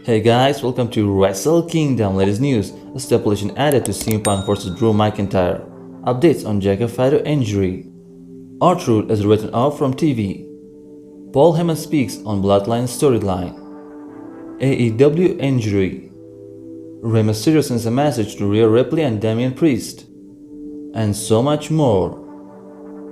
Hey guys, welcome to Wrestle Kingdom. Latest news: a stipulation added to CM Punk vs Drew McIntyre. Updates on FATU injury. R-Truth is written off from TV. Paul Heyman speaks on Bloodline storyline. AEW injury. Rey Mysterio sends a message to Rhea Ripley and Damian Priest. And so much more.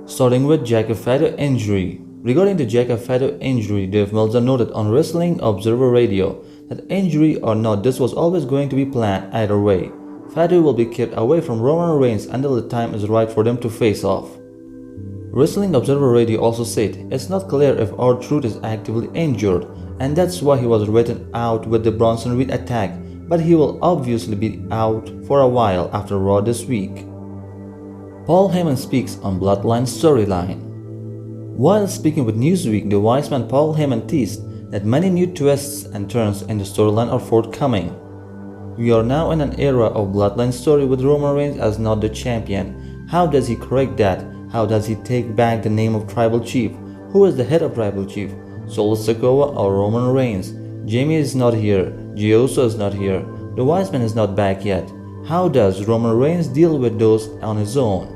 Starting with FATU injury. Regarding the FATU injury, Dave Meltzer noted on Wrestling Observer Radio that injury or not, this was always going to be planned either way. Fatu will be kept away from Roman Reigns until the time is right for them to face off. Wrestling Observer Radio also said it's not clear if R-Truth is actively injured, and that's why he was written out with the Bronson Reed attack, but he will obviously be out for a while after Raw this week. Paul Heyman speaks on Bloodline storyline. While speaking with Newsweek, the wise man Paul Heyman teased that many new twists and turns in the storyline are forthcoming. We are now in an era of Bloodline story with Roman Reigns as not the champion. How does he correct that? How does he take back the name of Tribal Chief? Who is the head of Tribal Chief? Solo Sikoa or Roman Reigns? Jamie is not here. Gioso is not here. The wise man is not back yet. How does Roman Reigns deal with those on his own?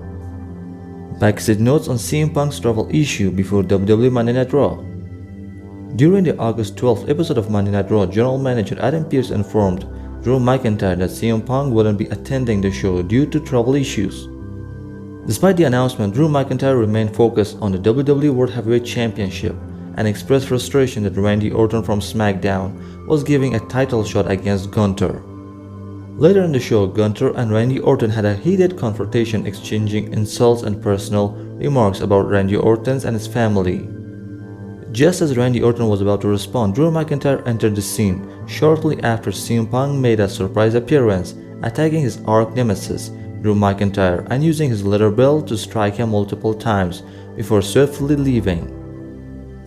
Backstage notes on CM Punk's travel issue before WWE Monday Night Raw. During the August 12th episode of Monday Night Raw, General Manager Adam Pearce informed Drew McIntyre that CM Punk wouldn't be attending the show due to travel issues. Despite the announcement, Drew McIntyre remained focused on the WWE World Heavyweight Championship and expressed frustration that Randy Orton from SmackDown was giving a title shot against Gunther. Later in the show, Gunther and Randy Orton had a heated confrontation, exchanging insults and personal remarks about Randy Orton and his family. Just as Randy Orton was about to respond, Drew McIntyre entered the scene shortly after CM Punk made a surprise appearance, attacking his arch nemesis, Drew McIntyre, and using his leather belt to strike him multiple times before swiftly leaving.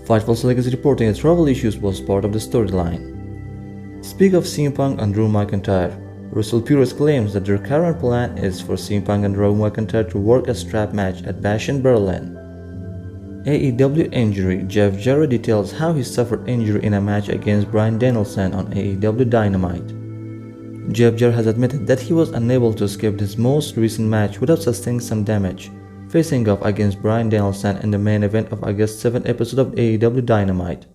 Fightful's Legacy reporting that travel issues was part of the storyline. Speak of CM Punk and Drew McIntyre. Russell Purist claims that their current plan is for CM Punk and Drew McIntyre to work a strap match at Bash in Berlin. AEW injury. Jeff Jarrett details how he suffered injury in a match against Bryan Danielson on AEW Dynamite. Jeff Jarrett has admitted that he was unable to skip his most recent match without sustaining some damage, facing off against Bryan Danielson in the main event of August 7th episode of AEW Dynamite.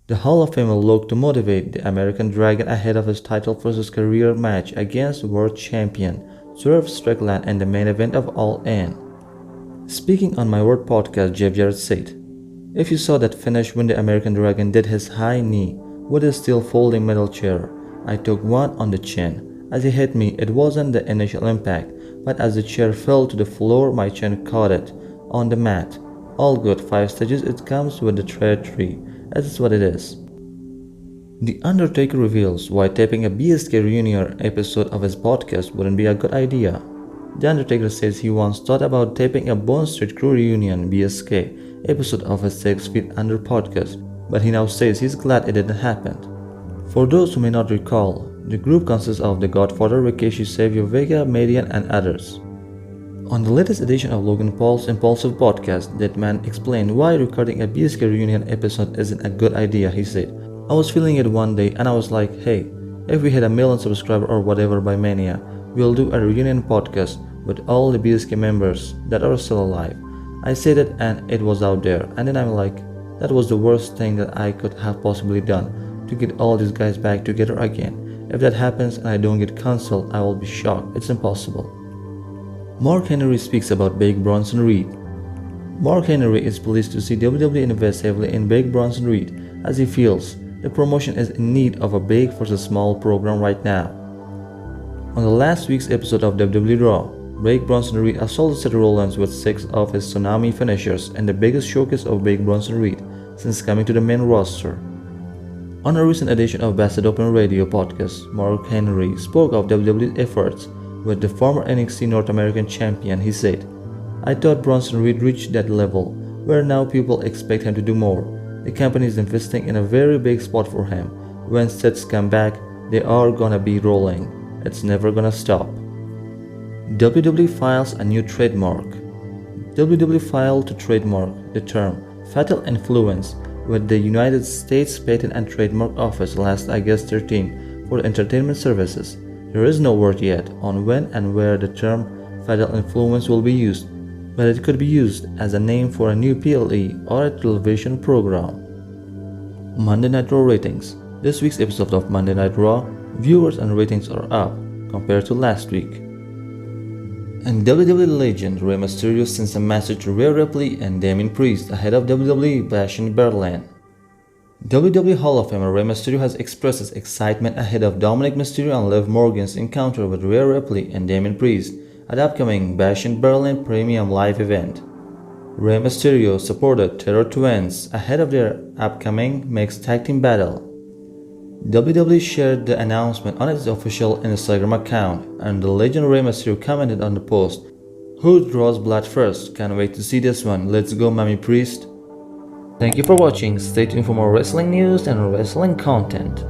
The Hall of Fame will look to motivate the American Dragon ahead of his title versus career match against world champion Swerve Strickland in the main event of All In. Speaking on My Word podcast, Jeff Jarrett said, "If you saw that finish when the American Dragon did his high knee with his steel folding metal chair, I took one on the chin. As he hit me, it wasn't the initial impact, but as the chair fell to the floor, my chin caught it on the mat. All good, 5 stages, it comes with the trajectory. That is what it is." The Undertaker reveals why taping a BSK reunion episode of his podcast wouldn't be a good idea. The Undertaker says he once thought about taping a Bone Street Crew reunion BSK episode of his 6 Feet Under podcast, but he now says he's glad it didn't happen. For those who may not recall, the group consists of The Godfather, Rikishi, Savio Vega, Median, and others. On the latest edition of Logan Paul's Impulsive podcast, that man explained why recording a BSK reunion episode isn't a good idea. He said, "I was feeling it one day and I was like, hey, if we had 1 million subscribers or whatever by Mania, we'll do a reunion podcast with all the BSK members that are still alive." I said it and it was out there, and then I'm like, that was the worst thing that I could have possibly done, to get all these guys back together again. If that happens and I don't get cancelled, I will be shocked. It's impossible. Mark Henry speaks about Big Bronson Reed. Mark Henry is pleased to see WWE invest heavily in Big Bronson Reed, as he feels the promotion is in need of a big versus small program right now. On the last week's episode of WWE Raw, Big Bronson Reed assaulted Seth Rollins with 6 of his Tsunami finishers and the biggest showcase of Big Bronson Reed since coming to the main roster. On a recent edition of Bastard Open Radio podcast, Mark Henry spoke of WWE's efforts with the former NXT North American champion. He said, "I thought Bronson Reed reached that level where now people expect him to do more. The company is investing in a very big spot for him. When sets come back, they are gonna be rolling. It's never gonna stop." WWE files a new trademark. WWE filed to trademark the term fatal influence with the United States Patent and Trademark Office last August 13 for entertainment services. There is no word yet on when and where the term fatal influence will be used, but it could be used as a name for a new PLE or a television program. Monday Night Raw ratings. This week's episode of Monday Night Raw, viewers and ratings are up compared to last week. And WWE legend Rey Mysterio sends a message to Rhea Ripley and Damien Priest ahead of WWE Bash in Berlin. WWE Hall of Famer Rey Mysterio has expressed his excitement ahead of Dominic Mysterio and Liv Morgan's encounter with Rhea Ripley and Damien Priest at the upcoming Bash in Berlin Premium Live event. Rey Mysterio supported Terror Twins ahead of their upcoming mixed tag team battle. WWE shared the announcement on its official Instagram account, and the legend Rey Mysterio commented on the post, "Who draws blood first? Can't wait to see this one. Let's go, Mommy Priest." Thank you for watching. Stay tuned for more wrestling news and wrestling content.